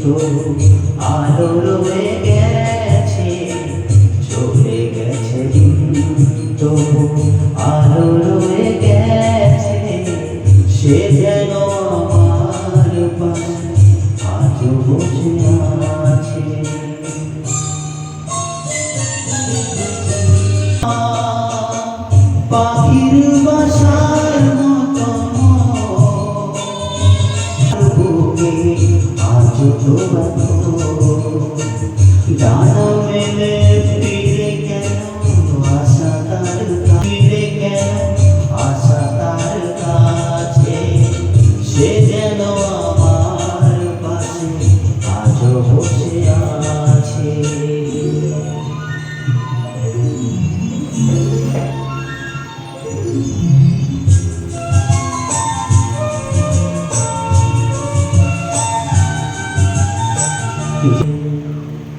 তবু আলো রয়ে গেছে, চলে গেছে দিন, তবু আলো রয়ে গেছে। সে যেন আমার পাশে আজও বসে আছে। পাখির বাসার মতো বুকে আজও তোমার ডানা মেলে ফিরে কেন আশা তার ফিরে কেন আশা তার কাছে। সে যেন আমার পাশে আজও বসে